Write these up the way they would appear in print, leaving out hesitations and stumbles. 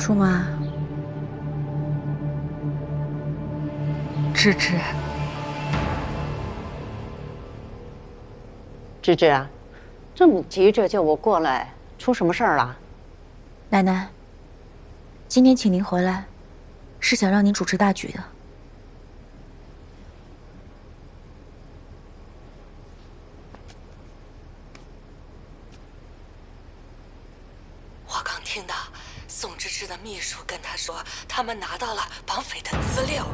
朱妈，芝芝，芝芝啊，这么急着叫我过来，出什么事儿了？奶奶，今天请您回来，是想让您主持大局的。我刚听到宋芝芝的秘书跟她说，他们拿到了绑匪的资料，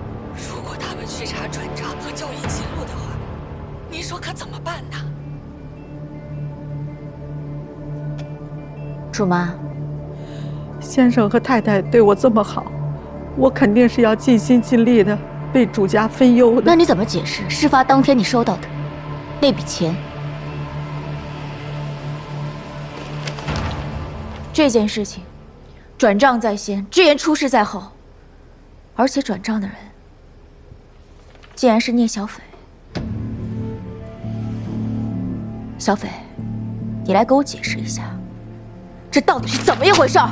如果他们去查转账和交易记录的话，你说可怎么办呢？朱妈，先生和太太对我这么好，我肯定是要尽心尽力的为主家分忧的。那你怎么解释事发当天你收到的那笔钱？这件事情，转账在先，之言出事在后，而且转账的人竟然是聂小斐。小斐，你来给我解释一下，这到底是怎么一回事儿？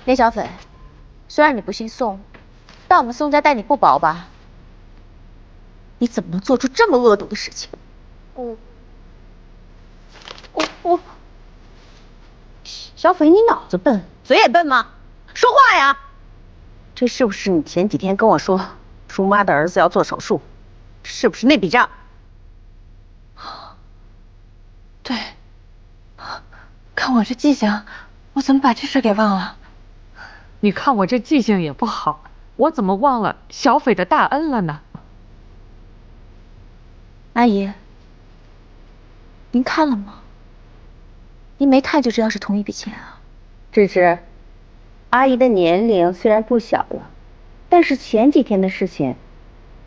聂小斐，虽然你不姓宋，但我们宋家待你不薄吧？你怎么能做出这么恶毒的事情？我，小斐，你脑子笨，嘴也笨吗？说话呀！这是不是你前几天跟我说，朱妈的儿子要做手术？是不是那笔账？对，看我这记性，我怎么把这事给忘了？你看我这记性也不好，我怎么忘了小斐的大恩了呢？阿姨，您看了吗？您没看就知道是同一笔钱啊。芝芝，阿姨的年龄虽然不小了，但是前几天的事情，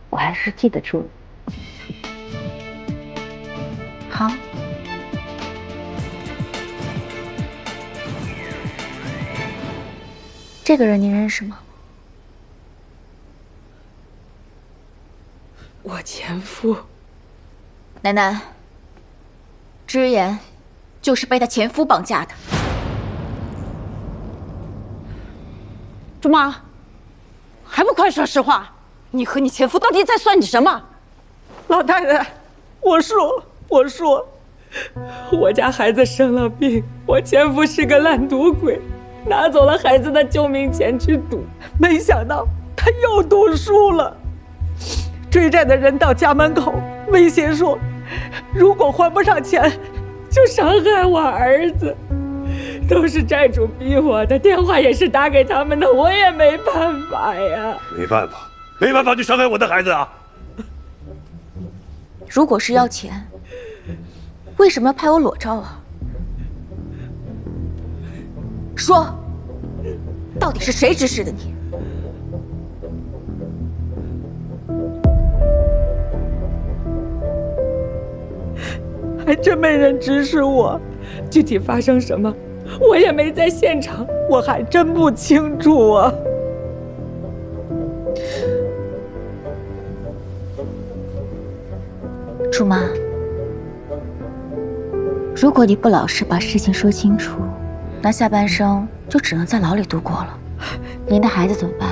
我还是记得住。好。这个人您认识吗？我前夫。奶奶，之言就是被她前夫绑架的。朱妈，还不快说实话！你和你前夫到底在算计什么？老太太，我说，我家孩子生了病，我前夫是个烂赌鬼，拿走了孩子的救命钱去赌，没想到他又赌输了。追债的人到家门口威胁说，如果还不上钱，就伤害我儿子。都是债主逼我的，电话也是打给他们的，我也没办法呀。没办法就伤害我的孩子啊！如果是要钱，为什么要拍我裸照啊？说，到底是谁指使的你？还真没人指使我，具体发生什么，我也没在现场，我还真不清楚啊。朱妈，如果你不老实把事情说清楚，那下半生就只能在牢里度过了。您的孩子怎么办？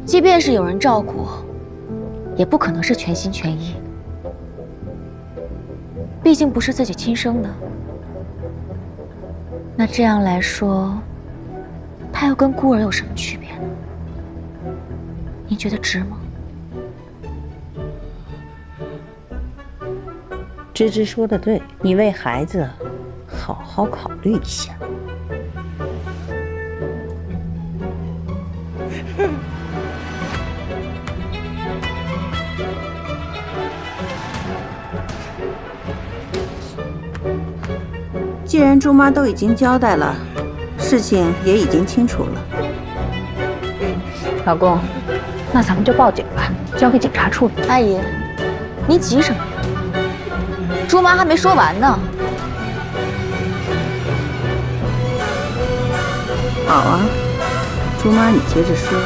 即便是有人照顾，也不可能是全心全意。毕竟不是自己亲生的，那这样来说，他又跟孤儿有什么区别呢？您觉得值吗？芝芝说的对，你为孩子好好考虑一下。既然朱妈都已经交代了，事情也已经清楚了。老公，那咱们就报警吧，交给警察处理。阿姨，您急什么？朱妈还没说完呢。好啊，朱妈，你接着说。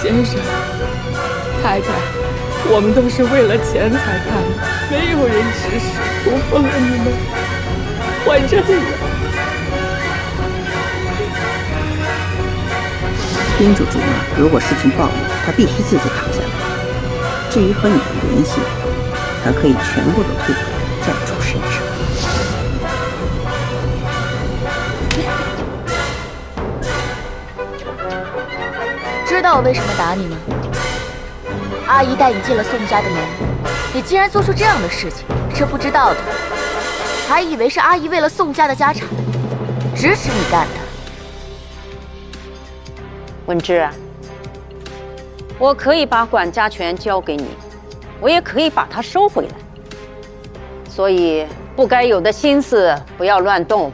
先生，太太，我们都是为了钱才干的，没有人指使除封了你们，换人了。叮嘱朱妈，如果事情暴露，她必须自己扛下来。至于和你的联系，她可以全部都推回债主身上。知道我为什么打你吗？阿姨带你进了宋家的门，你竟然做出这样的事情，这不知道的还以为是阿姨为了宋家的家产支持你干的。文芝，我可以把管家权交给你，我也可以把它收回来。所以不该有的心思不要乱动，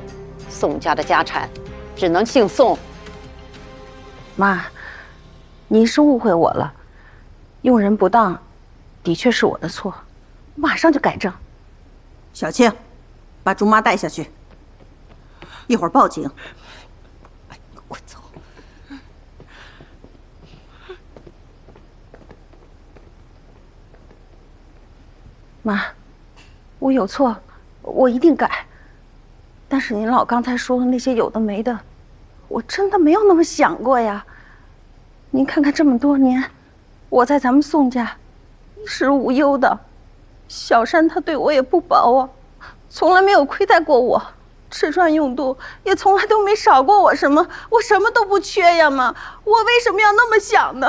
宋家的家产只能姓宋。妈，您是误会我了，用人不当，的确是我的错，马上就改正。小青，把朱妈带下去，一会儿报警。快走！妈，我有错，我一定改。但是您老刚才说的那些有的没的，我真的没有那么想过呀。您看看这么多年，我在咱们宋家衣食无忧的，小山他对我也不薄啊，从来没有亏待过我，吃穿用度也从来都没少过我什么，我什么都不缺呀，妈，我为什么要那么想呢？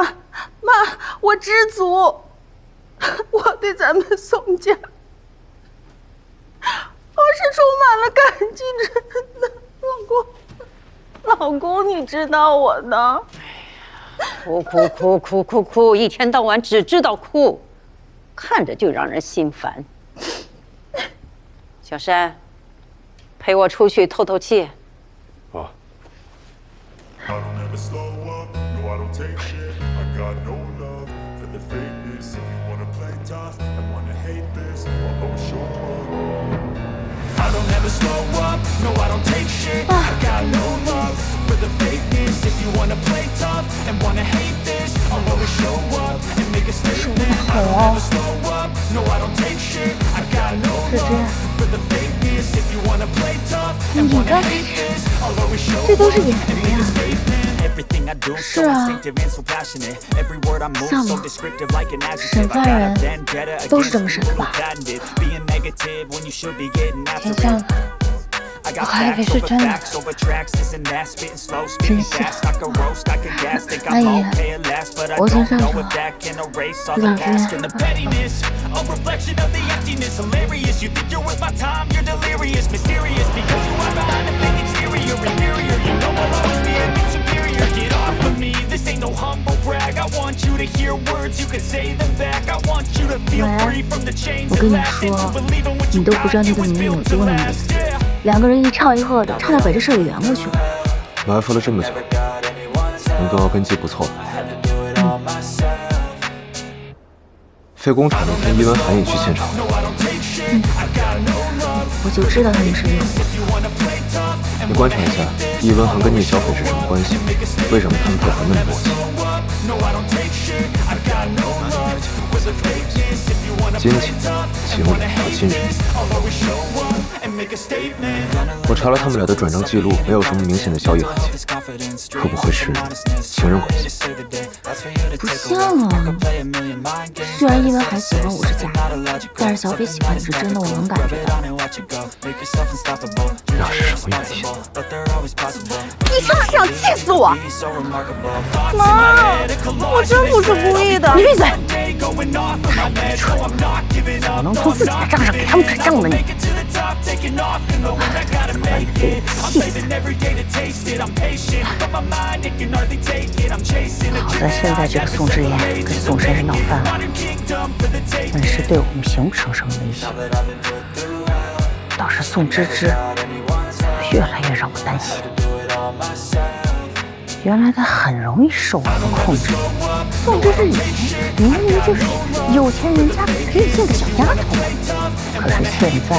妈，我知足。我对咱们宋家，我是充满了感激之的，老公，你知道我的。哭，一天到晚只知道哭，看着就让人心烦。小山，陪我出去透透气。好。你刚才这都是演的呀？是啊，像吗？审犯人都是这么审的吧？挺像的。我还以为是真的。真像。阿姨，我先上车，两只。喂，我跟你说，你都不知道那个女人有多能演。两个人一唱一和的，差点把这事给圆过去了。埋伏了这么久，能跟到根基不错。废工厂那天，伊文涵也去现场了。我就知道他们是有。你观察一下，伊文涵跟聂小斐是什么关系？为什么他们配合那么默契？金钱、情侣和亲人。我查了他们俩的转账记录，没有什么明显的交易痕迹，会不会是情人关系？不像啊！虽然伊文涵喜欢我是假的，但是小斐喜欢你是真的，我能感觉到。那是什么原因？你是不是想气死我？妈，我真不是故意的。你闭嘴！太愚蠢了！怎么能从自己的账上给他们转账呢你？气死！好在现在这个宋之言跟宋珊珊闹翻了，本是对我们形不成什么威胁，倒是宋芝芝越来越让我担心。原来他很容易受我的控制。宋芝芝以前明明就是有钱人家任性的小丫头，可是现在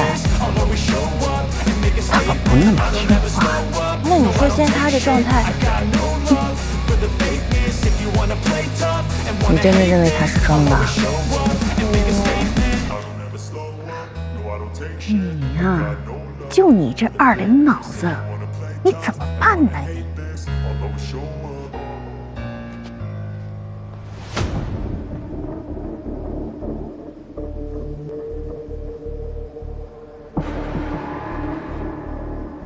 她可不那么听话。那你说现在他这状态，你真的认为他是装的？你呀，就你这20脑子，你怎么办呢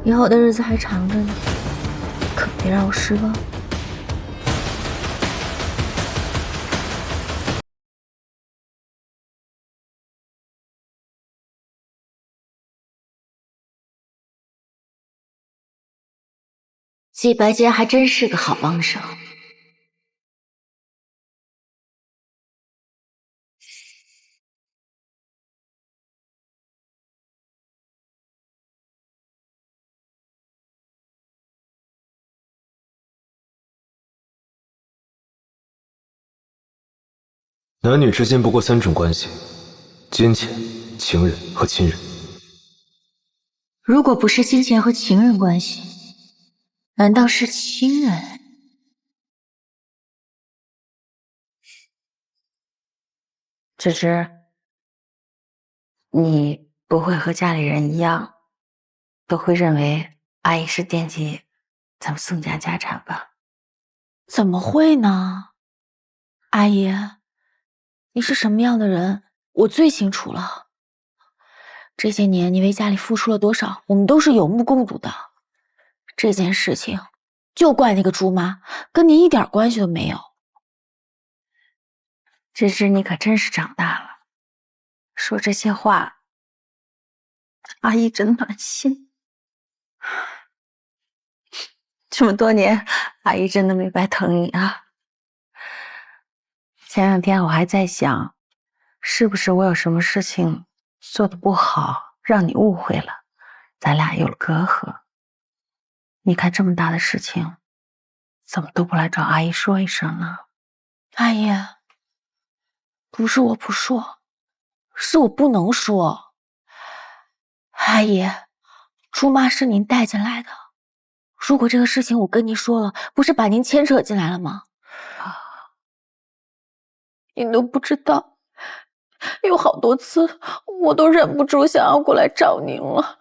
你？以后的日子还长着呢，可别让我失望。季白洁还真是个好帮手。男女之间不过3种关系：金钱、情人和亲人。如果不是金钱和情人关系，难道是亲人？芝芝，你不会和家里人一样，都会认为阿姨是惦记咱们宋家家产吧？怎么会呢？阿姨，你是什么样的人，我最清楚了。这些年你为家里付出了多少，我们都是有目共睹的。这件事情就怪那个猪妈，跟你一点关系都没有。芝芝，你可真是长大了，说这些话，阿姨真暖心。这么多年，阿姨真的没白疼你啊。前2天我还在想，是不是我有什么事情做的不好，让你误会了，咱俩有了隔阂。你看这么大的事情，怎么都不来找阿姨说一声呢？阿姨，不是我不说，是我不能说。阿姨，猪妈是您带进来的，如果这个事情我跟您说了，不是把您牵扯进来了吗？您都不知道，有好多次我都忍不住想要过来找您了。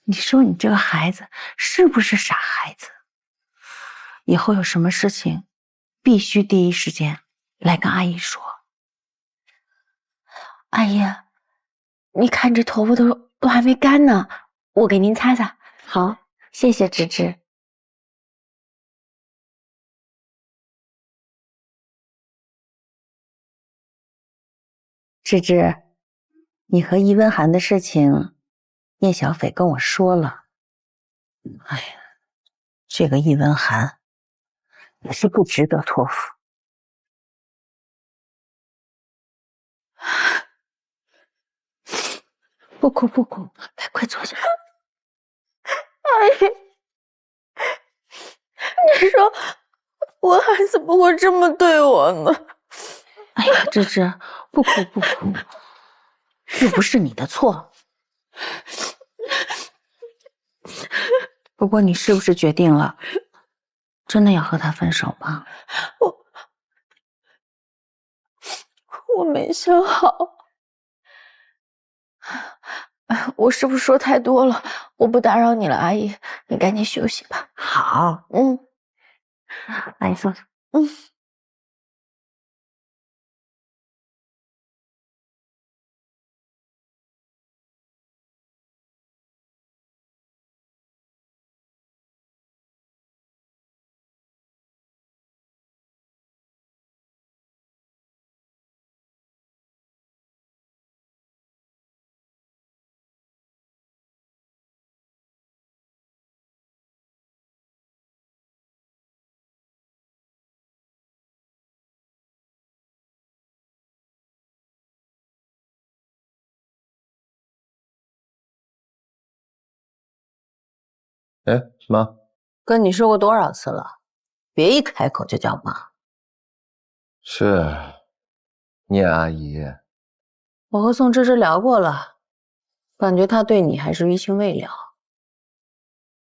你说你这个孩子是不是傻孩子？以后有什么事情，必须第一时间来跟阿姨说。阿姨，你看这头发都还没干呢，我给您擦擦。好，谢谢芝芝。芝芝，你和易文涵的事情，聂小斐跟我说了。哎呀，这个易文涵也是不值得托付。不哭不哭，快坐下。阿姨，你说我孩子怎么会这么对我呢？哎呀，芝芝，不哭不哭，又不是你的错。不过你是不是决定了，真的要和他分手吗？我没想好。我是不是说太多了？我不打扰你了，阿姨，你赶紧休息吧。好，阿姨坐着。哎，妈，跟你说过多少次了，别一开口就叫妈。是，聂阿姨。我和宋芝芝聊过了，感觉她对你还是余情未了。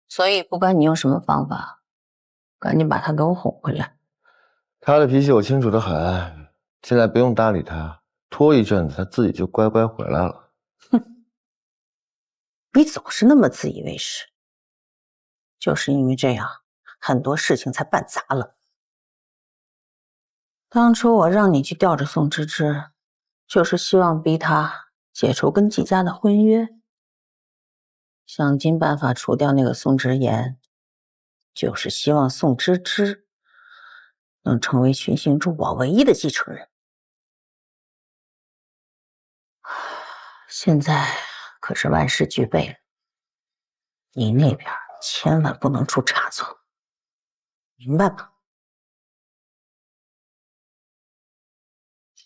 所以不管你用什么方法，赶紧把他给我哄回来。他的脾气我清楚的很，现在不用搭理他，拖一阵子他自己就乖乖回来了。哼，你总是那么自以为是，就是因为这样，很多事情才办砸了。当初我让你去吊着宋芝芝，就是希望逼她解除跟季家的婚约，想尽办法除掉那个宋之言，就是希望宋芝芝能成为群星珠宝唯一的继承人。现在可是万事俱备了，你那边千万不能出差错，明白吗？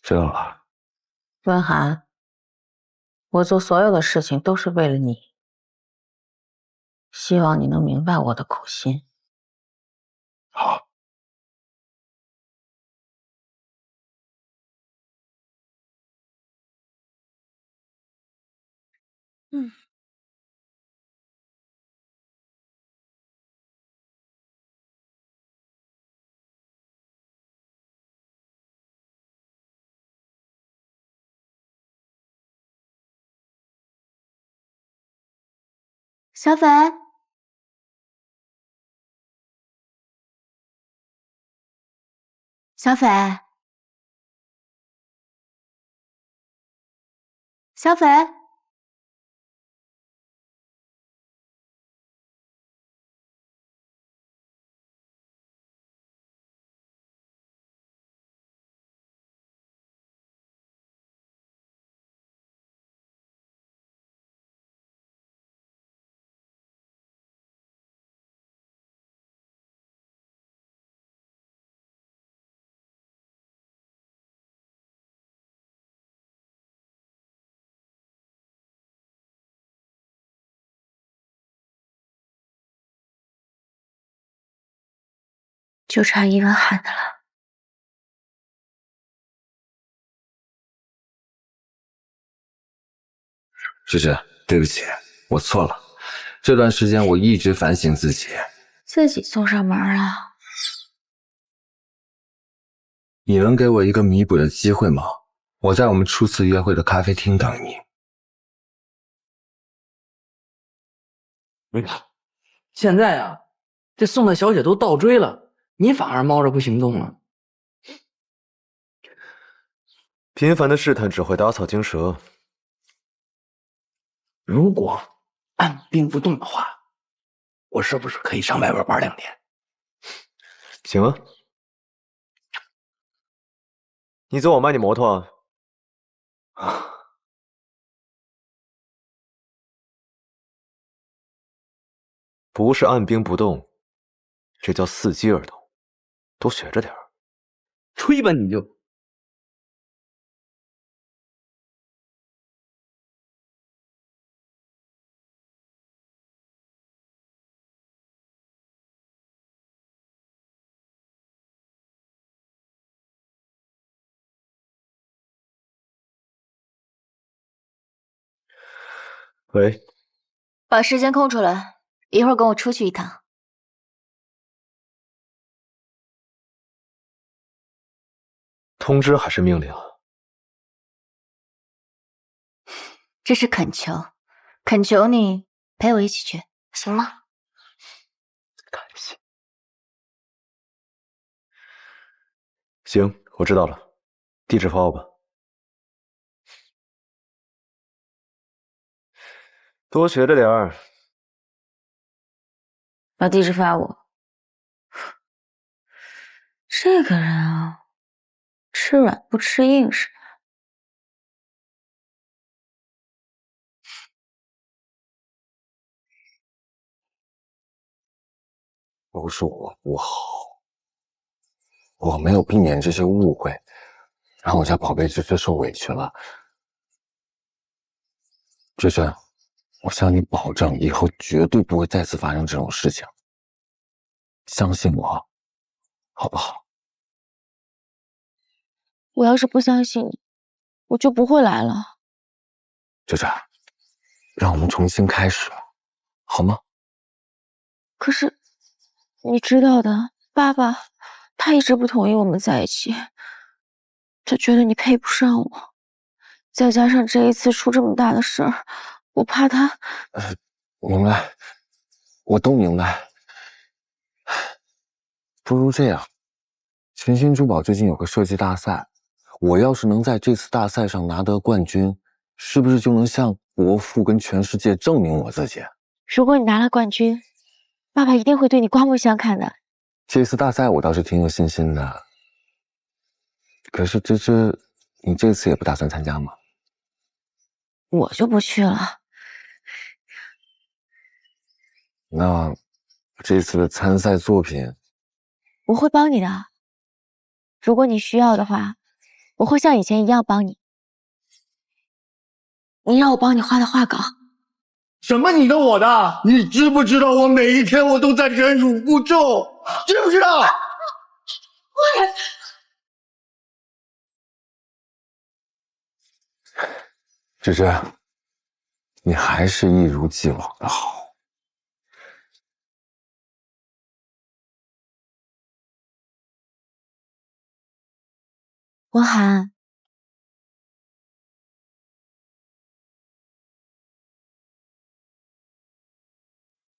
知道了。温涵，我做所有的事情都是为了你，希望你能明白我的苦心。好。小斐，小斐，小斐，就差伊文涵的了。芝芝，对不起，我错了。这段时间我一直反省自己。自己送上门了。你能给我一个弥补的机会吗？我在我们初次约会的咖啡厅等你。你看，现在啊，这宋大小姐都倒追了，你反而猫着不行动了。频繁的试探只会打草惊蛇。如果按兵不动的话，我是不是可以上外边玩2天？行啊。你走我卖你摩托啊？不是按兵不动，这叫伺机而动，多学着点儿。吹吧你就！喂，把时间空出来，一会儿跟我出去一趟。通知还是命令？这是恳求，恳求你陪我一起去，行吗？感谢。行，我知道了，地址发我吧。多学着点儿。把地址发我。这个人啊，吃软不吃硬似的。都是我不好，我没有避免这些误会，让我家宝贝芝芝受委屈了。芝芝，我向你保证，以后绝对不会再次发生这种事情。相信我，好不好？我要是不相信你，我就不会来了。芝芝，让我们重新开始，好吗？可是，你知道的，爸爸他一直不同意我们在一起，他觉得你配不上我。再加上这一次出这么大的事儿，我怕他……明白，我都明白。不如这样，群星珠宝最近有个设计大赛，我要是能在这次大赛上拿得冠军，是不是就能向国父跟全世界证明我自己？如果你拿了冠军，爸爸一定会对你刮目相看的。这次大赛我倒是挺有信心的。可是芝芝，你这次也不打算参加吗？我就不去了。那这次的参赛作品，我会帮你的。如果你需要的话，我会像以前一样帮你。你让我帮你画的画稿。什么你的我的？你知不知道我每一天我都在忍辱负重，知不知道？芝芝，你还是一如既往的好。文涵，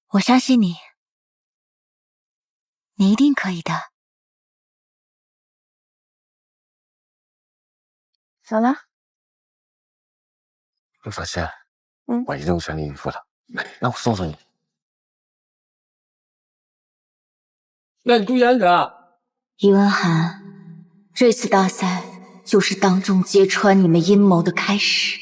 我相信你，你一定可以的。咋了？陆小仙，嗯，我一定全力以赴的。那我送送你。那你注意安全啊！伊文涵，这次大赛就是当众揭穿你们阴谋的开始。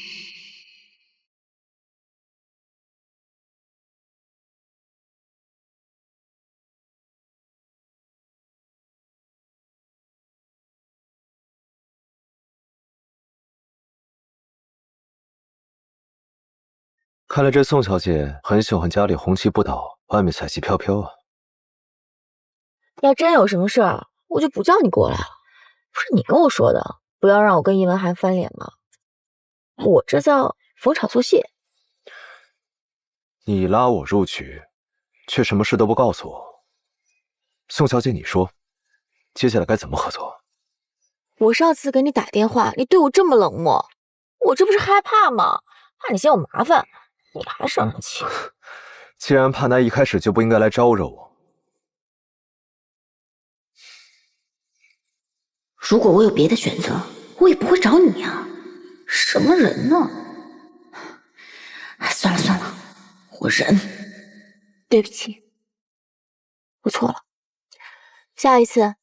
看来这宋小姐很喜欢家里红旗不倒，外面彩旗飘飘啊。要真有什么事儿，我就不叫你过来了。不是你跟我说的，不要让我跟伊文涵翻脸吗？我这叫逢场作戏。你拉我入局，却什么事都不告诉我。宋小姐，你说，接下来该怎么合作？我上次给你打电话，你对我这么冷漠，我这不是害怕吗？怕你嫌我麻烦，你还生那气。既然怕，那一开始就不应该来招惹我。如果我有别的选择，我也不会找你啊！什么人呢？哎，算了算了，我忍。对不起，我错了。下一次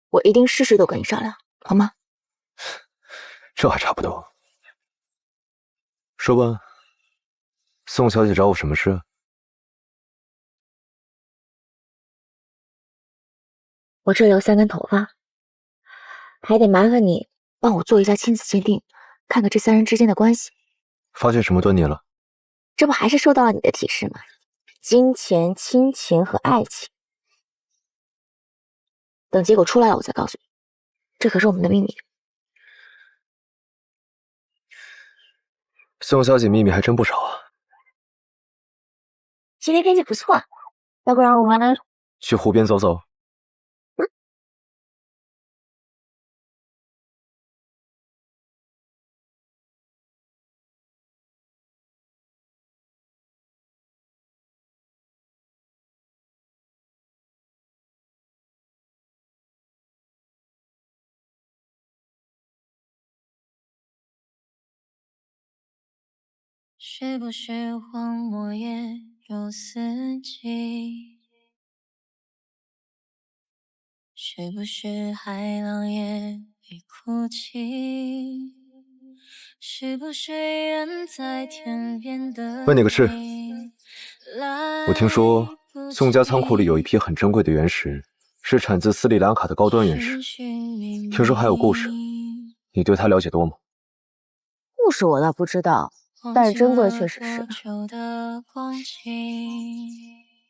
我一定事事都跟你商量，好吗？这还差不多。说吧，宋小姐找我什么事？我这里有3根头发。还得麻烦你帮我做一下亲子鉴定，看看这3人之间的关系。发现什么端倪了？这不还是受到了你的提示吗？金钱、亲情和爱情。等结果出来了，我再告诉你。这可是我们的秘密。宋小姐秘密还真不少啊。今天天气不错，要不然我们去湖边走走。是不是荒漠也有四季？是不是海浪也会哭泣？是不是远在天边的问你个事，我听说宋家仓库里有一批很珍贵的原石，是产自斯里兰卡的高端原石，听说还有故事，你对它了解多吗？故事我倒不知道，但是珍贵确实是。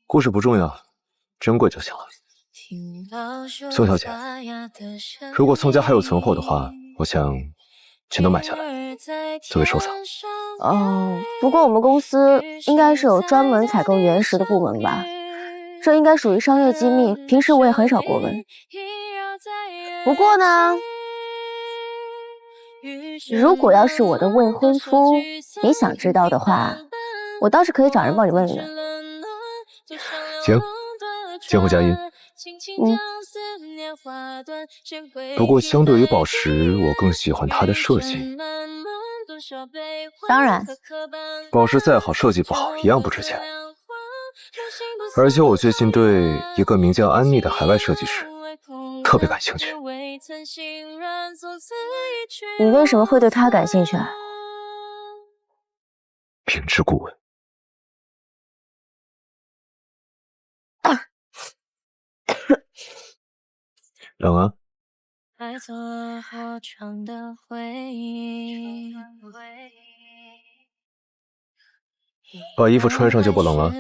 故事不重要，珍贵就行了。宋小姐，如果宋家还有存货的话，我想全都买下来，作为收藏。不过我们公司应该是有专门采购原石的部门吧？这应该属于商业机密，平时我也很少过问。不过呢，如果要是我的未婚夫，你想知道的话，我倒是可以找人帮你问问。行，监护佳音。不过相对于宝石，我更喜欢它的设计。当然，宝石再好，设计不好一样不值钱。而且我最近对一个名叫安妮的海外设计师特别感兴趣。你为什么会对他感兴趣啊？品质顾问。冷啊。把衣服穿上就不冷了。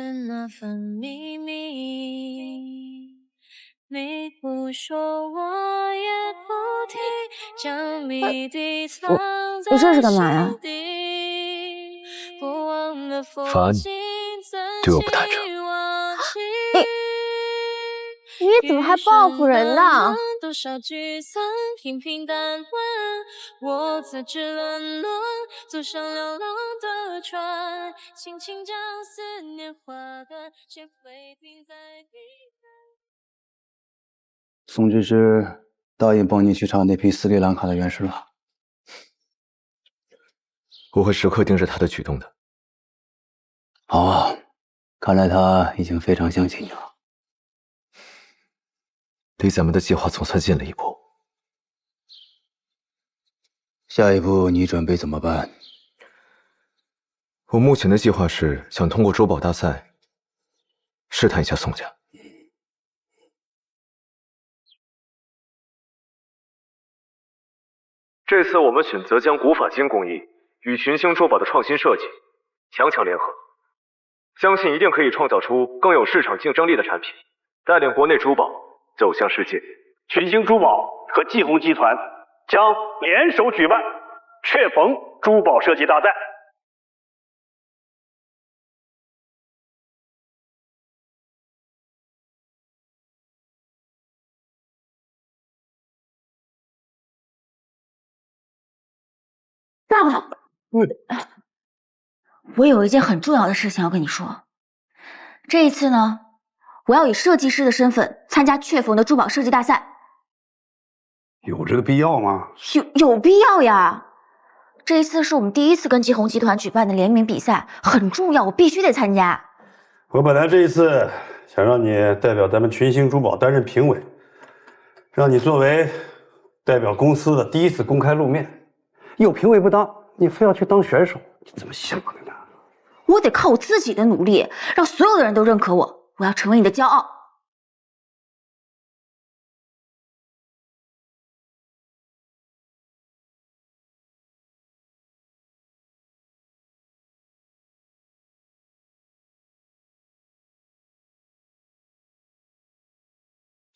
你这是干嘛呀？罚你对我不坦诚。你怎么还报复人呢？宋芝芝答应帮你去查那批斯里兰卡的原石了。我会时刻盯着他的举动的。好啊，看来他已经非常相信你了。离咱们的计划总算近了一步。下一步你准备怎么办？我目前的计划是想通过珠宝大赛试探一下宋家。这次我们选择将古法金工艺与群星珠宝的创新设计强强联合，相信一定可以创造出更有市场竞争力的产品，带领国内珠宝走向世界。群星珠宝和季红集团将联手举办雀冯珠宝设计大赛。爸爸，我有一件很重要的事情要跟你说。这一次呢，我要以设计师的身份参加雀冯的珠宝设计大赛。有这个必要吗？有必要呀！这一次是我们第一次跟季红集团举办的联名比赛，很重要，我必须得参加。我本来这一次想让你代表咱们群星珠宝担任评委，让你作为代表公司的第一次公开露面，有评委不当，你非要去当选手，你怎么想的呢？我得靠我自己的努力，让所有的人都认可我，我要成为你的骄傲。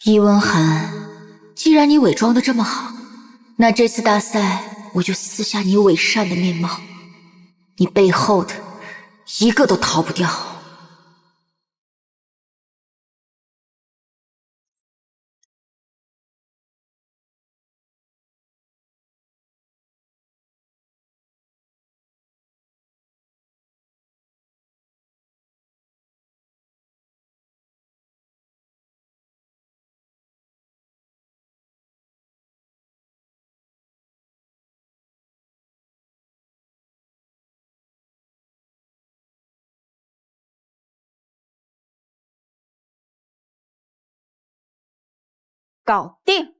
伊温寒，既然你伪装的这么好，那这次大赛我就撕下你伪善的面貌，你背后的一个都逃不掉。搞定！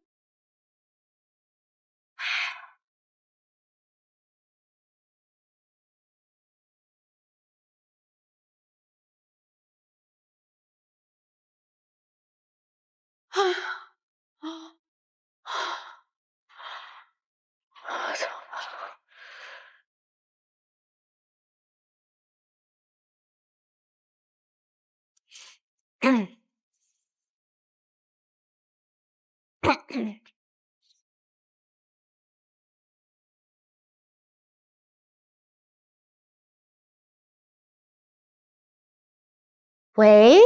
喂，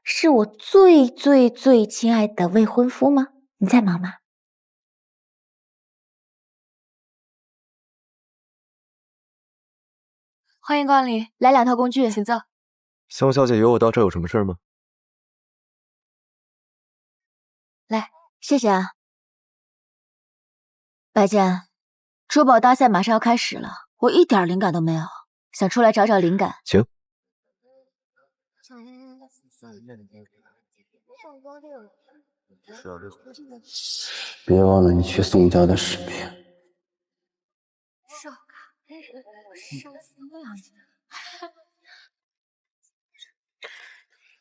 是我最最最亲爱的未婚夫吗？你在忙吗？欢迎光临，来2套工具，请坐。宋小姐约我到这有什么事吗？来，谢谢啊。白剑，珠宝大赛马上要开始了，我一点灵感都没有，想出来找找灵感。请。别忘了你去宋家的使命。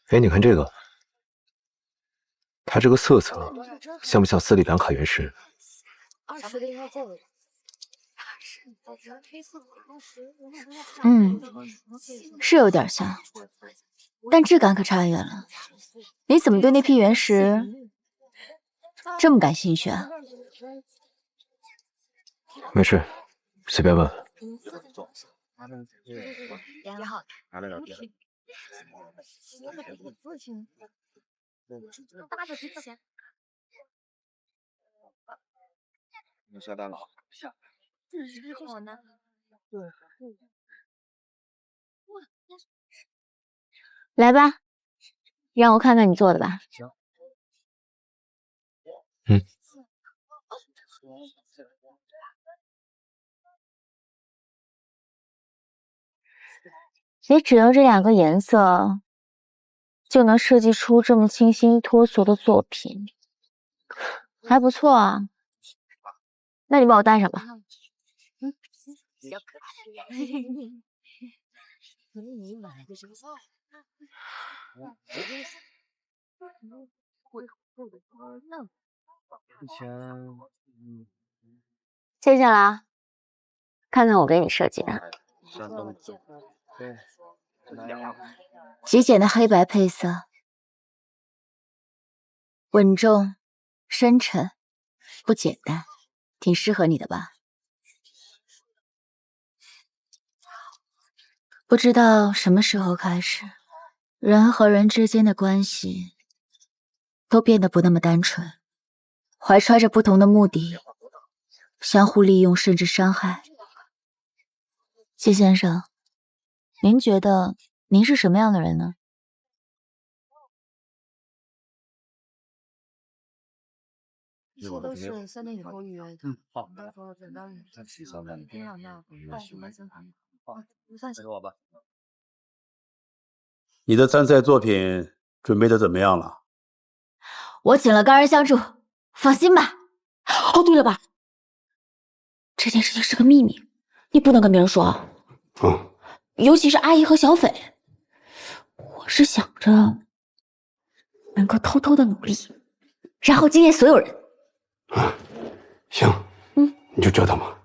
哎，你看这个，它这个色泽像不像斯里兰卡原石？是有点像，但质感可差远了。你怎么对那批原石这么感兴趣啊？没事，随便问。你下单了？来吧，让我看看你做的吧。你只用这2个颜色，就能设计出这么清新脱俗的作品，还不错啊。那你帮我戴上吧。谢谢啦，看看我给你设计的。极简的黑白配色，稳重、深沉，不简单，挺适合你的吧？不知道什么时候开始，人和人之间的关系都变得不那么单纯，怀揣着不同的目的，相互利用甚至伤害。谢先生，您觉得您是什么样的人呢？一切都是3点以后预约的。好。到时候等到你天亮那快什么正常。不算是我吧。你的参赛作品准备的怎么样了？我请了高人相助，放心吧。哦，对了吧，这件事情是个秘密，你不能跟别人说啊。尤其是阿姨和小斐。我是想着能够偷偷的努力，然后惊艳所有人。行，你就折腾吧。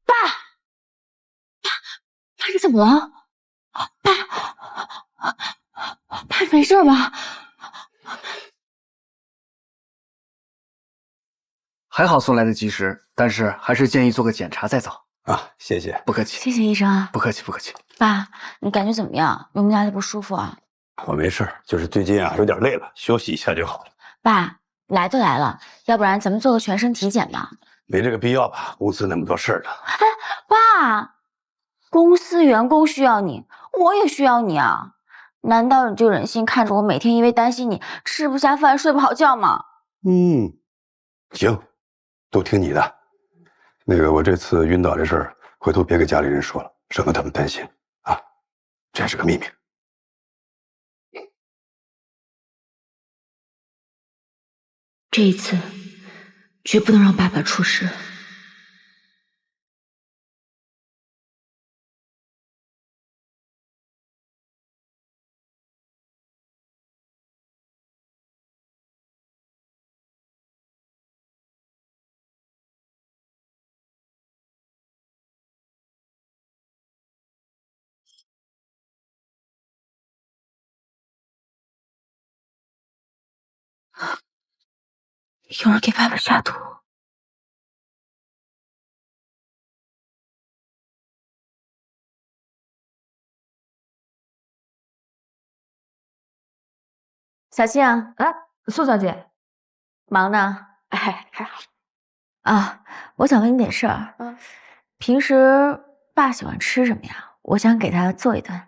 爸，你怎么了？爸，你没事吧？还好送来的及时，但是还是建议做个检查再走。啊，谢谢，不客气。谢谢医生啊。不客气，不客气。爸，你感觉怎么样？有没有哪里不舒服啊？我没事，就是最近啊有点累了，休息一下就好了。爸，来都来了，要不然咱们做个全身体检吧？没这个必要吧？公司那么多事儿呢。爸，公司员工需要你，我也需要你啊！难道你就忍心看着我每天因为担心你吃不下饭、睡不好觉吗？行，都听你的。那个，我这次晕倒这事儿，回头别给家里人说了，省得他们担心啊。这是个秘密。这一次，绝不能让爸爸出事。有人给爸爸下毒。小庆，宋小姐，忙呢？哎，还好。啊，我想问你点事儿。平时爸喜欢吃什么呀？我想给他做一顿。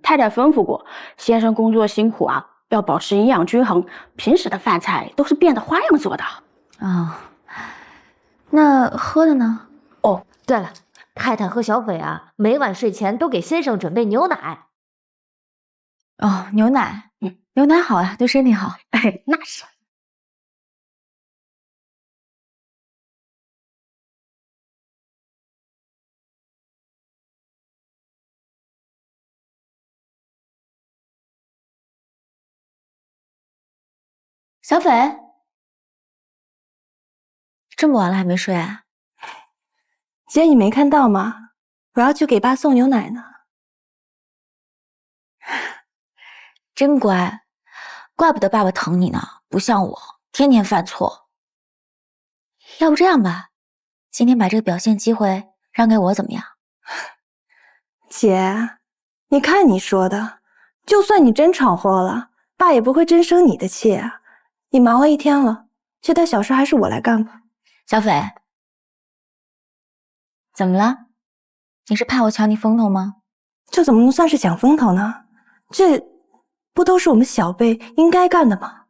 太太吩咐过，先生工作辛苦啊，要保持营养均衡，平时的饭菜都是变着花样做的。那喝的呢？哦，对了，太太和小斐啊，每晚睡前都给先生准备牛奶。哦，牛奶，牛奶好呀，对身体好。哎，那是。小斐，这么晚了还没睡啊？姐，你没看到吗？我要去给爸送牛奶呢。真乖，怪不得爸爸疼你呢，不像我，天天犯错。要不这样吧，今天把这个表现机会让给我，怎么样？姐，你看你说的，就算你真闯祸了，爸也不会真生你的气啊。你忙了一天了，这点小事还是我来干吧。小斐，怎么了？你是怕我抢你风头吗？这怎么能算是抢风头呢？这不都是我们小辈应该干的吗？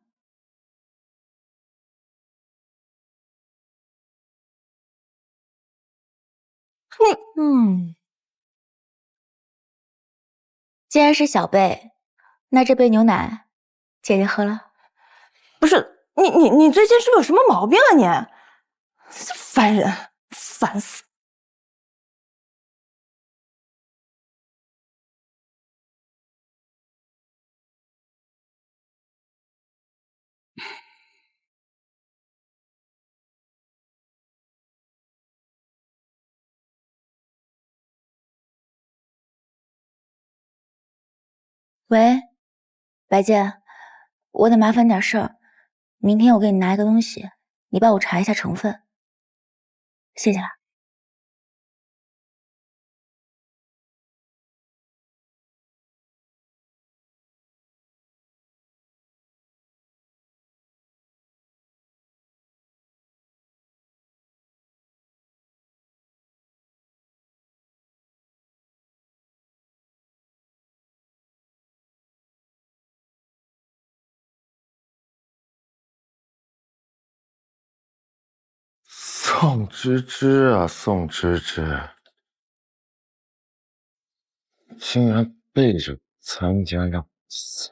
既然是小辈，那这杯牛奶姐姐喝了。不是你最近是不是有什么毛病啊你？烦人，烦死！喂，白姐，我得麻烦点事儿，明天我给你拿一个东西，你帮我查一下成分。谢谢了。宋芝芝啊，宋芝芝，竟然背着参加比赛！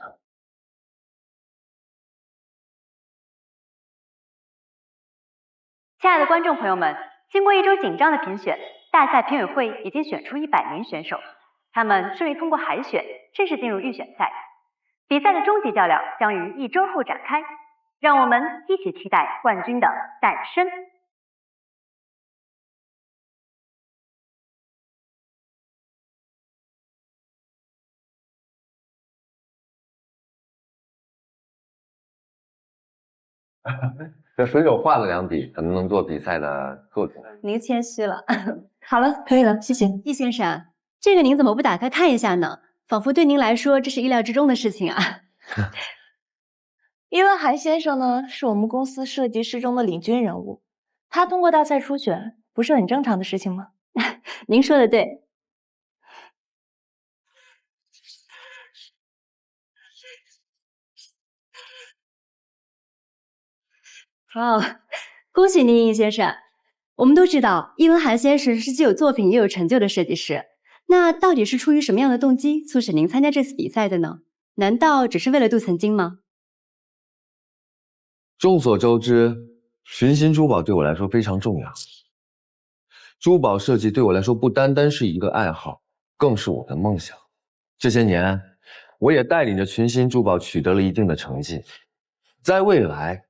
亲爱的观众朋友们，经过1周紧张的评选，大赛评委会已经选出100名选手，他们顺利通过海选，正式进入预选赛。比赛的终极较量将于1周后展开，让我们一起期待冠军的诞生。这水手画了2笔，咱们能做比赛的作品。您谦虚了。好了，可以了，谢谢。易先生，这个您怎么不打开看一下呢？仿佛对您来说这是意料之中的事情啊。伊文涵先生呢，是我们公司设计师中的领军人物，他通过大赛初选，不是很正常的事情吗？您说的对。哦，恭喜您，易先生。我们都知道，易文涵先生是既有作品也有成就的设计师。那到底是出于什么样的动机，促使您参加这次比赛的呢？难道只是为了镀层金吗？众所周知，寻心珠宝对我来说非常重要。珠宝设计对我来说不单单是一个爱好，更是我的梦想。这些年，我也带领着群心珠宝取得了一定的成绩。在未来，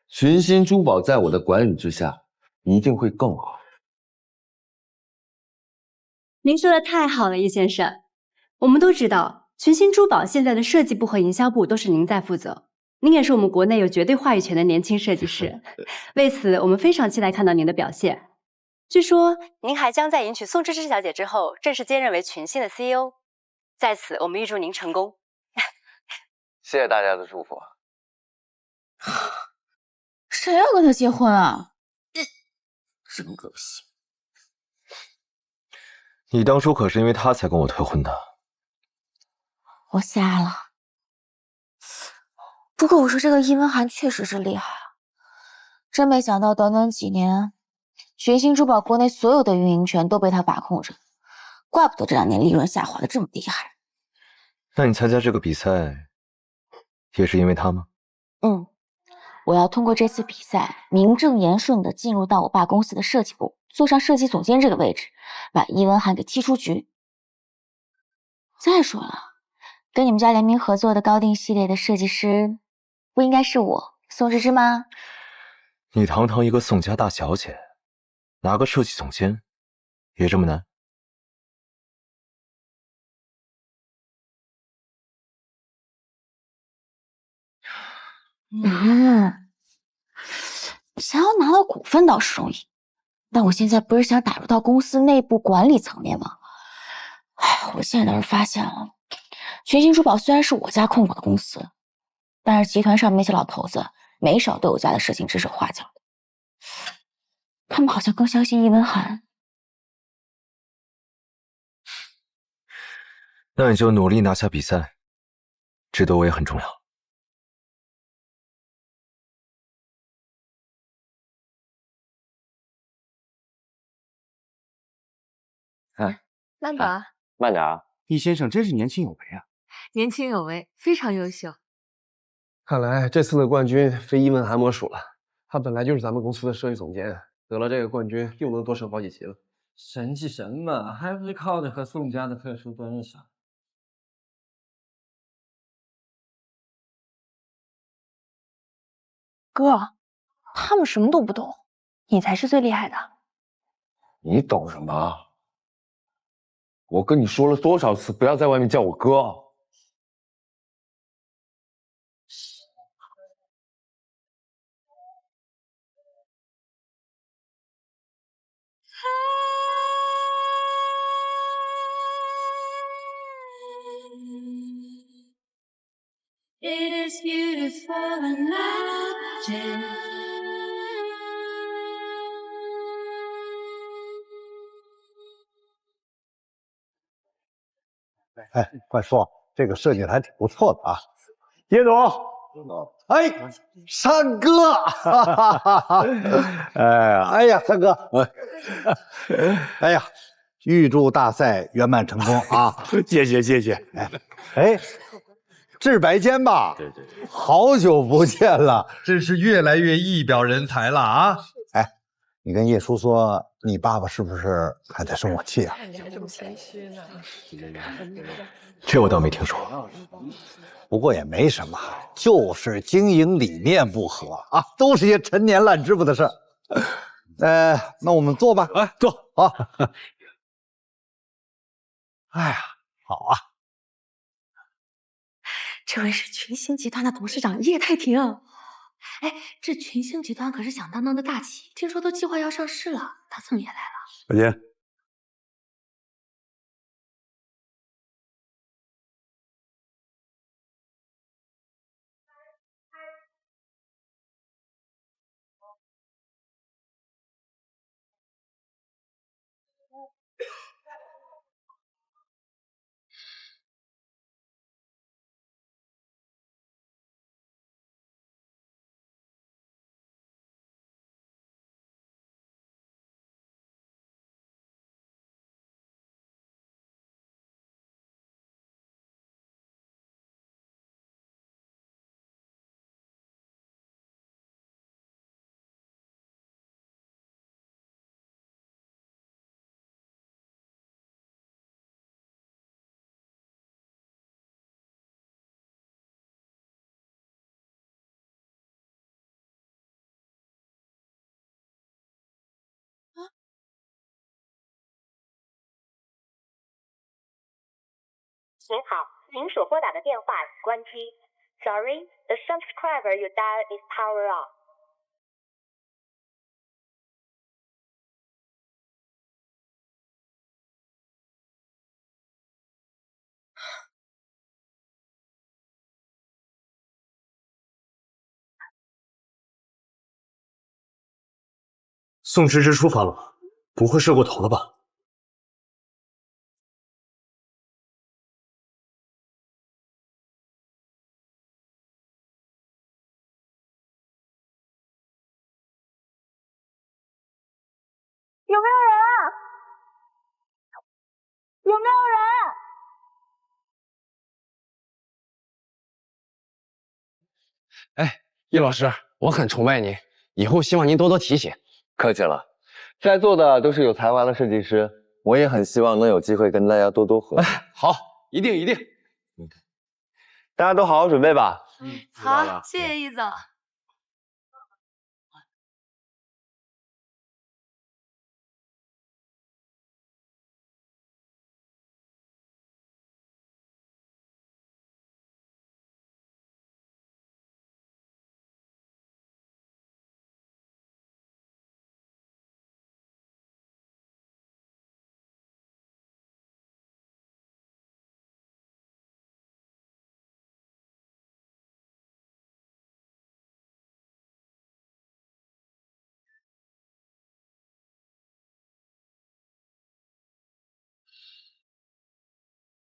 群心珠宝在我的管理之下，一定会更好。您说的太好了，易先生。我们都知道，群星珠宝现在的设计部和营销部都是您在负责。您也是我们国内有绝对话语权的年轻设计师，为此我们非常期待看到您的表现。据说您还将在迎娶宋芝芝小姐之后，正式接任为群星的 CEO。在此，我们预祝您成功。谢谢大家的祝福。谁要跟他结婚啊？真恶心！你当初可是因为他才跟我退婚的。我瞎了。不过我说这个伊文涵确实是厉害啊，真没想到短短几年，群星珠宝国内所有的运营权都被他把控着，怪不得这2年利润下滑的这么厉害。那你参加这个比赛，也是因为他吗？我要通过这次比赛，名正言顺的进入到我爸公司的设计部，坐上设计总监这个位置，把伊文涵给踢出局。再说了，跟你们家联名合作的高定系列的设计师，不应该是我宋芝芝吗？你堂堂一个宋家大小姐，拿个设计总监，也这么难？想要拿到股份倒是容易，但我现在不是想打入到公司内部管理层面吗？我现在倒是发现了，群星珠宝虽然是我家控股的公司，但是集团上面那些老头子没少对我家的事情指手画脚的。他们好像更相信易文涵。那你就努力拿下比赛，这对我也很重要。哎，慢走啊！慢点啊！易先生真是年轻有为啊！年轻有为，非常优秀。看来这次的冠军非伊文涵莫属了。他本来就是咱们公司的设计总监，得了这个冠军又能多升好几级了。神气什么？还不是靠着和宋家的特殊关系。哥，他们什么都不懂，你才是最厉害的。你懂什么？我跟你说了多少次，不要在外面叫我哥。It is beautiful and magic. 哎，快说，这个设计的还挺不错的啊，叶总。哎，山哥，哎呀，山哥，哎呀，预祝大赛圆满成功啊！谢谢谢谢。哎，治白坚吧？对，好久不见了，真是越来越一表人才了啊！哎，你跟叶叔说，你爸爸是不是还在生我气啊？这么谦虚呢？这我倒没听说。不过也没什么，就是经营理念不合啊，都是些陈年烂支部的事儿。那我们坐吧，来坐啊。哎呀，好啊。这位是群星集团的董事长叶太庭。哎，这群星集团可是响当当的大企，听说都计划要上市了，他怎么也来了？小杰。您好，您所拨打的电话已关机， Sorry, the subscriber you dialed is power off. 宋芝芝出发了吗？不会睡过头了吧？有没有人啊？有没有人？哎，叶老师，我很崇拜您，以后希望您多多提携。客气了，在座的都是有才华的设计师，我也很希望能有机会跟大家多多合作。好，一定一定。大家都好好准备吧。好，谢谢易总。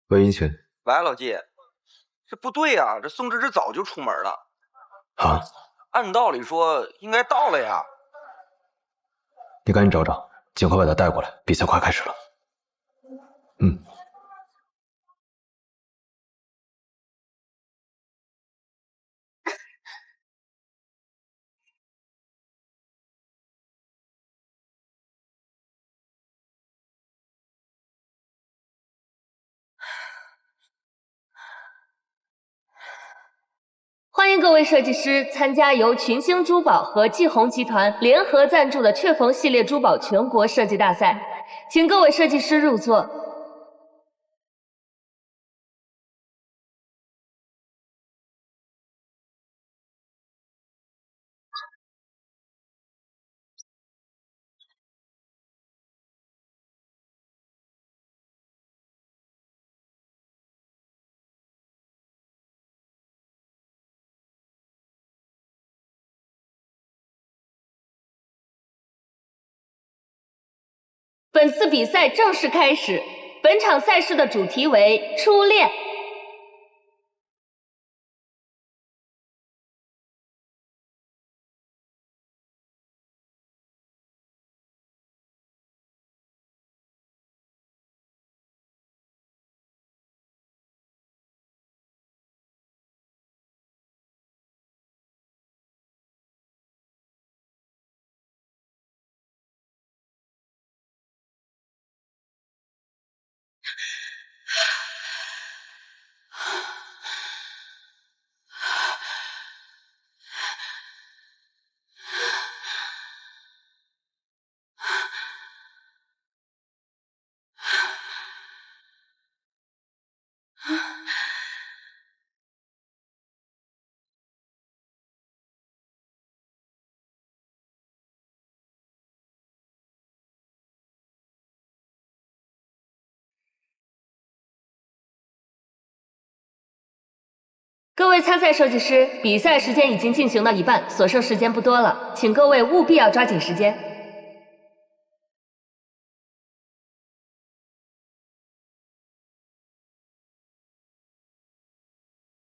喂，殷勤。喂，老季，这不对呀，这宋芝芝早就出门了。啊？按道理说应该到了呀。你赶紧找找，尽快把她带过来，比赛快开始了。嗯。欢迎各位设计师参加由群星珠宝和季红集团联合赞助的雀逢系列珠宝全国设计大赛，请各位设计师入座。本次比赛正式开始，本场赛事的主题为初恋。各位参赛设计师，比赛时间已经进行到一半，所剩时间不多了，请各位务必要抓紧时间。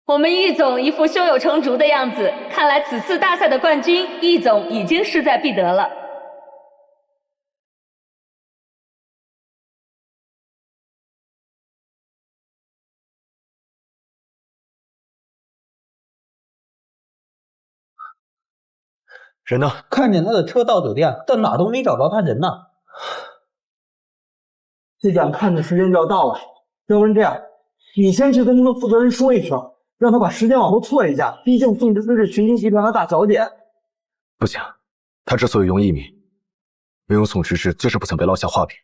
我们易总一副胸有成竹的样子，看来此次大赛的冠军，易总已经势在必得了。人呢？看见他的车到酒店，但哪都没找着他人呢。这眼看着时间就要到了，要不然这样，你先去跟他们负责人说一声，让他把时间往后错一下。毕竟宋芝芝是群星集团的大小姐。不行，他之所以用艺名，没用宋芝芝，就是不想被落下画饼。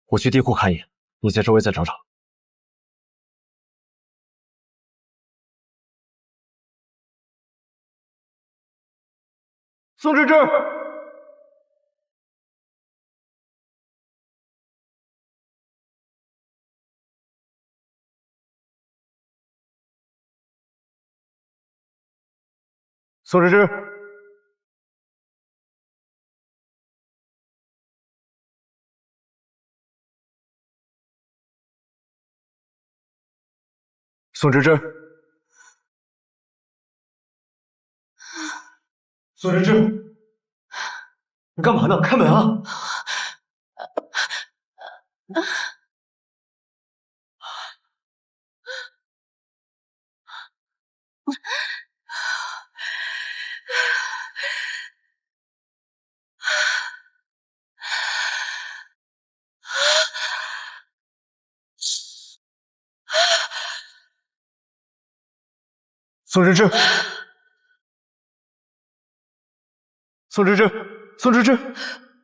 我去地库看一眼，你在周围再找找。宋芝芝，宋芝芝，宋芝芝，宋芝芝，你干嘛呢？开门啊！宋芝芝，宋芝芝，宋芝芝，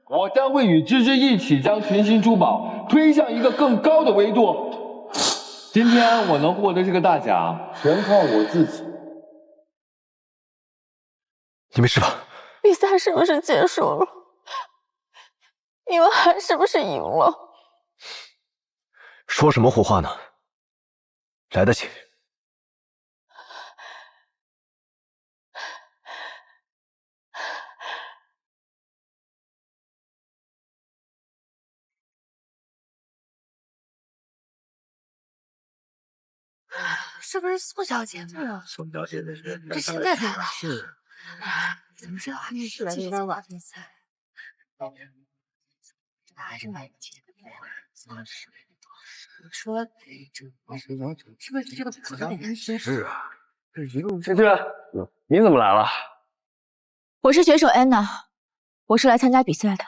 我将会与芝芝一起将群星珠宝推向一个更高的维度。今天我能获得这个大奖，全靠我自己。你没事吧？比赛是不是结束了？你们还是不是赢了？说什么胡话呢？来得及。是不是宋小姐？对啊，宋小姐的人，这现在才来。是。怎么知道还是来的有点晚？比赛，他还是买不起的。说，是不是这个可能点是啊，这一路芝芝，你怎么来了？我是选手安娜，我是来参加比赛的。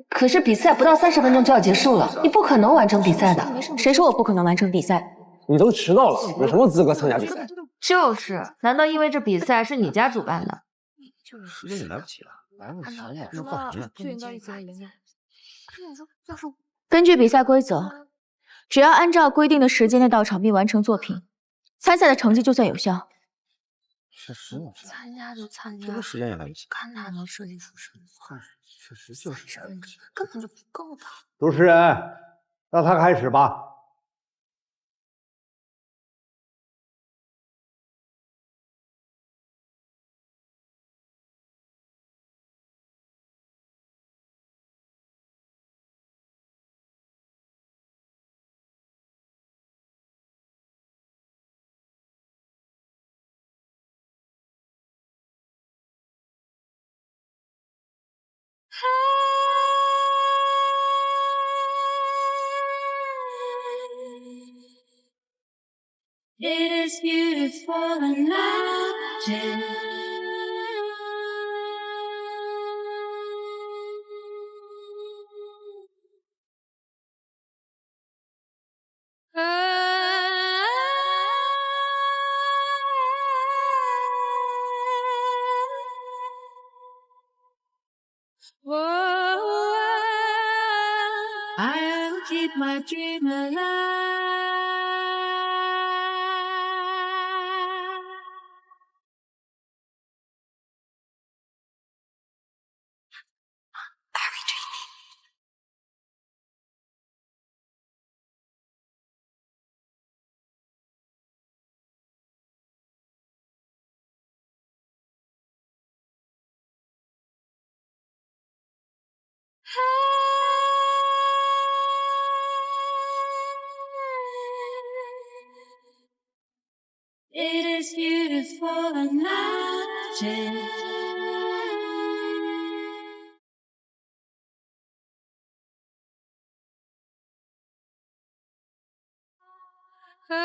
可是比赛不到30分钟就要结束了，你不可能完成比赛的。谁说我不可能完成比赛？你都迟到了，有什么资格参加比赛？就是，难道因为这比赛是你家主办的？时间也来不及了，来不及了，要换人了。就应该一起来赢。可是你说，要是根据比赛规则，只要按照规定的时间内到场并完成作品，参赛的成绩就算有效。确实有这样，参加就参加，这个时间也来不及。看他能设计出什么花，确实就是来不及，根本就不够的。主持人，让他开始吧。It is beautiful and magic. I'll keep my dream alive. Are we dreaming? It is beautiful and magic.3、2、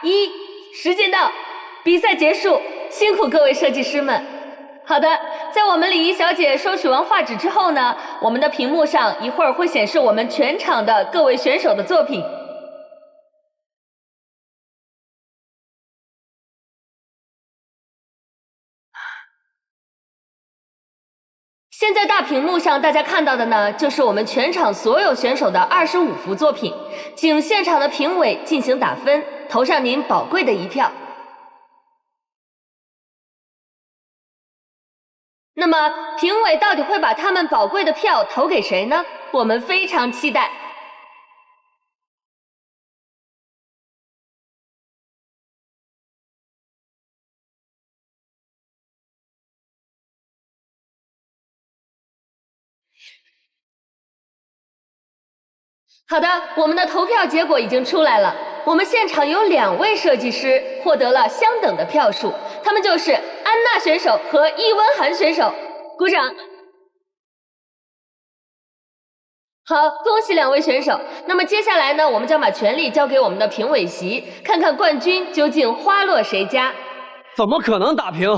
1，时间到，比赛结束，辛苦各位设计师们。好的，在我们礼仪小姐收取完画纸之后呢，我们的屏幕上一会儿会显示我们全场的各位选手的作品。现在大屏幕上大家看到的呢，就是我们全场所有选手的25幅作品，请现场的评委进行打分，投上您宝贵的一票。那么，评委到底会把他们宝贵的票投给谁呢？我们非常期待。好的，我们的投票结果已经出来了。我们现场有2位设计师获得了相等的票数，他们就是安娜选手和易温涵选手，鼓掌。好，恭喜2位选手。那么接下来呢，我们将把权力交给我们的评委席，看看冠军究竟花落谁家。怎么可能打平？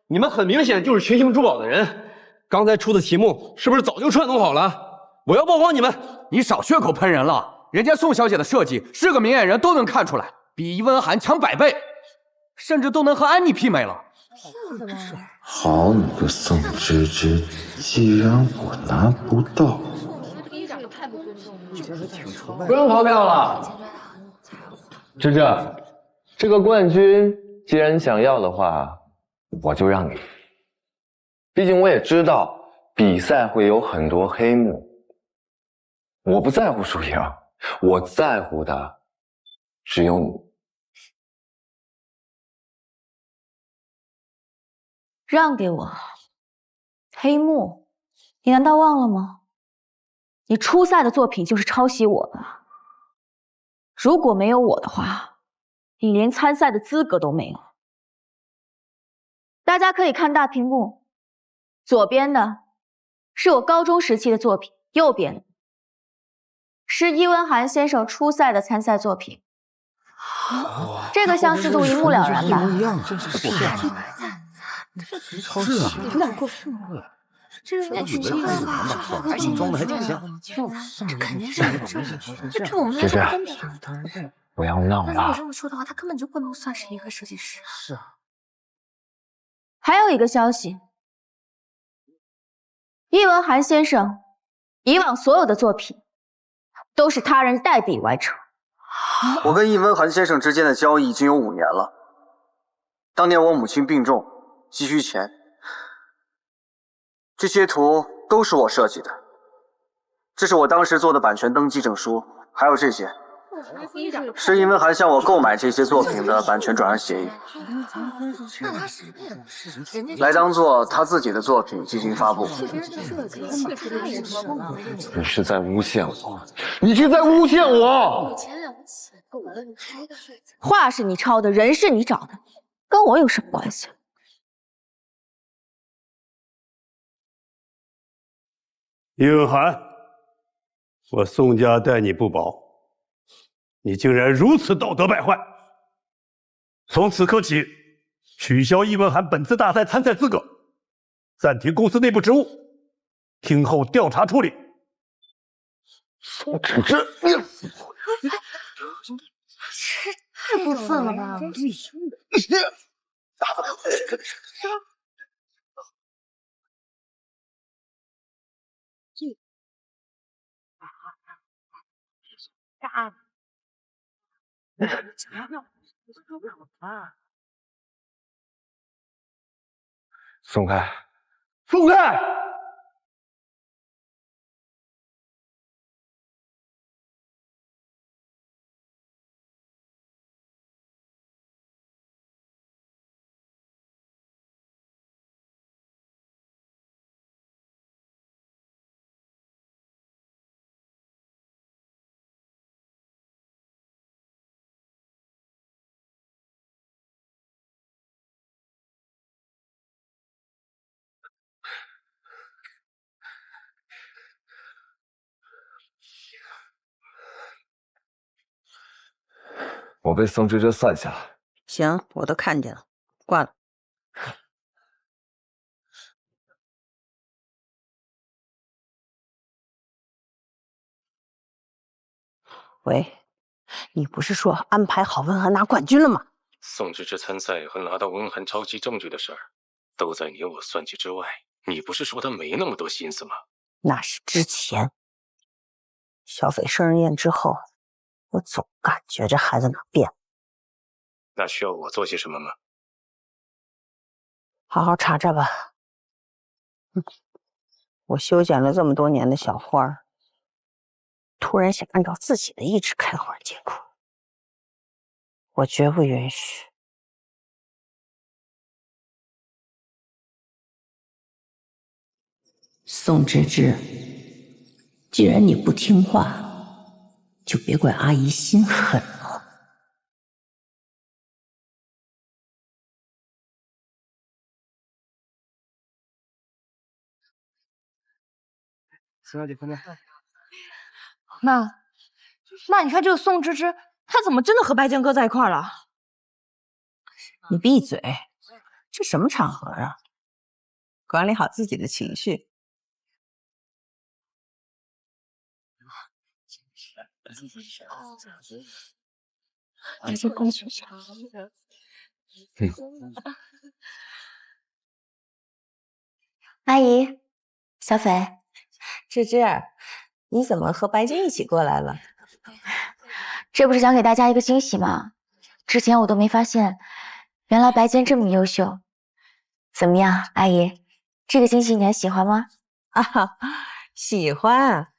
你们很明显就是群星珠宝的人，刚才出的题目是不是早就串通好了？我要曝光你们！你少血口喷人了，人家宋小姐的设计是个明眼人都能看出来，比易温涵强100倍，甚至都能和安妮媲美了。好你个宋芝芝，既然我拿不到，不用投票了。芝芝，这个冠军既然你想要的话，我就让你。毕竟我也知道比赛会有很多黑幕。我不在乎输赢，我在乎的只有你。让给我，黑幕，你难道忘了吗？你初赛的作品就是抄袭我的，如果没有我的话，你连参赛的资格都没有。大家可以看大屏幕，左边的是我高中时期的作品，右边的是易温涵先生初赛的参赛作品。这个相似度一目了然吧？真是骗人！超市啊，有点过分了。这人家群星了吧？而且装的还挺像，这肯定是有事。这我们来说不公平。不要闹那如果了。这么说的话，他根本就不能算是一个设计师啊。是啊。还有一个消息，易文涵先生以往所有的作品都是他人代笔完成。我跟易文涵先生之间的交易已经有5年了。当年我母亲病重，急需钱，这些图都是我设计的。这是我当时做的版权登记证书，还有这些，是易文涵向我购买这些作品的版权转让协议，来当做他自己的作品进行发布。你是在诬陷我！你是在诬陷我！画是你抄的，人是你找的，跟我有什么关系？易文涵，我宋家待你不薄，你竟然如此道德败坏！从此刻起，取消易文涵本次大赛参赛资格，暂停公司内部职务，听候调查处理。宋芷芷，你这太过分了吧！松开！松开！我被宋芷芷算下了。行，我都看见了，挂了。喂，你不是说安排好温涵拿冠军了吗？宋芷芷参赛和拿到温涵抄袭证据的事儿，都在你我算计之外。你不是说他没那么多心思吗？那是之前。小斐生日宴之后，我总感觉这孩子哪变。那需要我做些什么吗？好好查查吧。我修剪了这么多年的小花，突然想按照自己的意志开花结果，我绝不允许。宋芝芝，既然你不听话，就别怪阿姨心狠了。妈，你看这个宋芝芝，她怎么真的和白剑哥在一块了？你闭嘴！这什么场合啊？管理好自己的情绪。阿姨，小斐，芝芝，你怎么和白金一起过来了？这不是想给大家一个惊喜吗？之前我都没发现，原来白坚这么优秀。怎么样，阿姨，这个惊喜你还喜欢吗？啊，喜欢。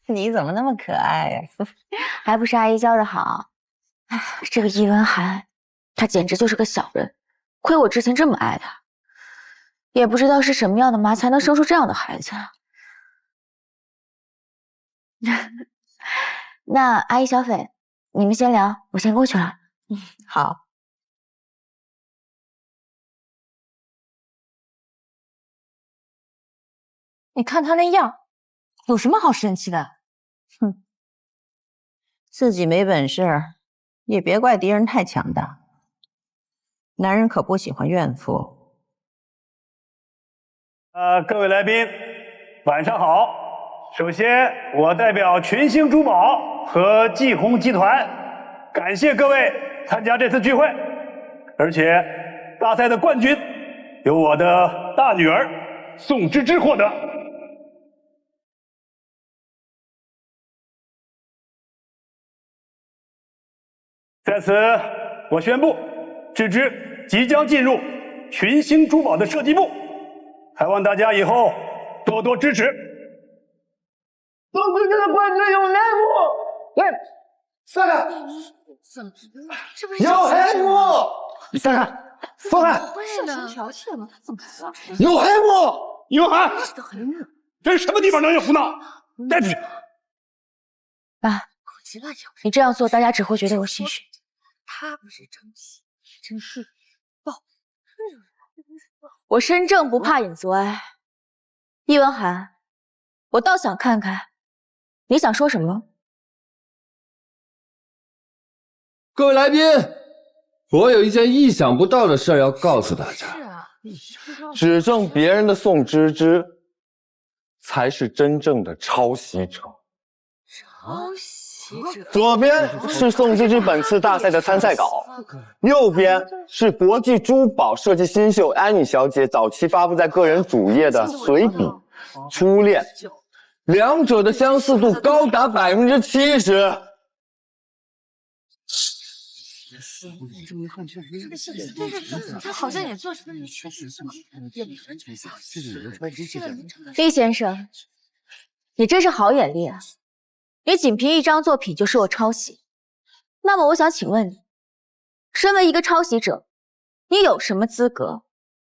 你怎么那么可爱呀？还不是阿姨教的好。哎，这个易文涵，他简直就是个小人，亏我之前这么爱他。也不知道是什么样的妈才能生出这样的孩子。那阿姨、小斐，你们先聊，我先过去了。好。你看他那样，有什么好生气的？哼，自己没本事，也别怪敌人太强大。男人可不喜欢怨妇。各位来宾，晚上好。首先，我代表群星珠宝和季红集团，感谢各位参加这次聚会。而且，大赛的冠军由我的大女儿宋芝芝获得。在此，我宣布，芝芝即将进入群星珠宝的设计部，还望大家以后多多支持。宋芝芝的冠军有内幕，来，散开！有黑幕！你散开！放开！调戏了吗？他怎么了？有黑幕！易文涵，这是什么地方能有胡闹？带出去！爸，你这样做，大家只会觉得我心虚。他不是张喜，真是爆！我身正不怕影子歪。易文涵，我倒想看看你想说什么。各位来宾，我有一件意想不到的事儿要告诉大家。指证别人的宋芝芝，才是真正的抄袭者。抄袭者。左边是宋芝芝本次大赛的参赛稿，右边是国际珠宝设计新秀安妮小姐早期发布在个人主页的随笔《初恋》，两者的相似度高达70%。他好像也做什么厉先生，你真是好眼力啊！你仅凭一张作品就说我抄袭，那么我想请问你，身为一个抄袭者，你有什么资格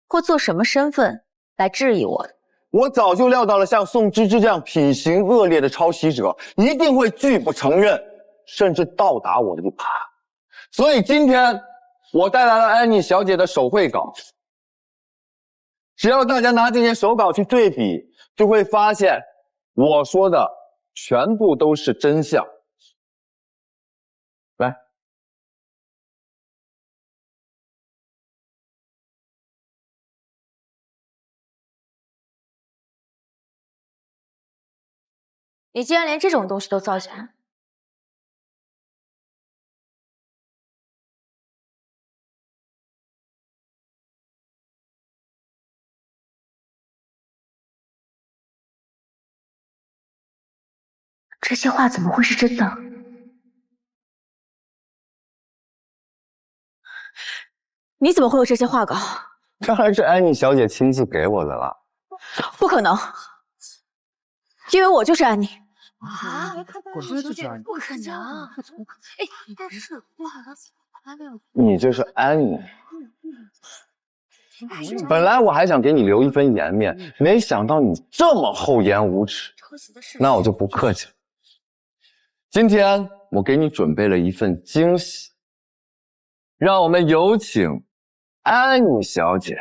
或做什么身份来质疑我的？我早就料到了像宋芝芝这样品行恶劣的抄袭者一定会拒不承认，甚至倒打我的一耙。所以今天我带来了安妮小姐的手绘稿，只要大家拿这些手稿去对比，就会发现我说的全部都是真相。来，你竟然连这种东西都造假！这些话怎么会是真的？你怎么会有这些画稿？当然是安妮小姐亲自给我的了。不可能，因为我就是安妮。啊！我说就是安妮，不可能！哎，但是我好像你就是安妮。本来我还想给你留一分颜面，没想到你这么厚颜无耻，那我就不客气了。今天我给你准备了一份惊喜，让我们有请安妮小姐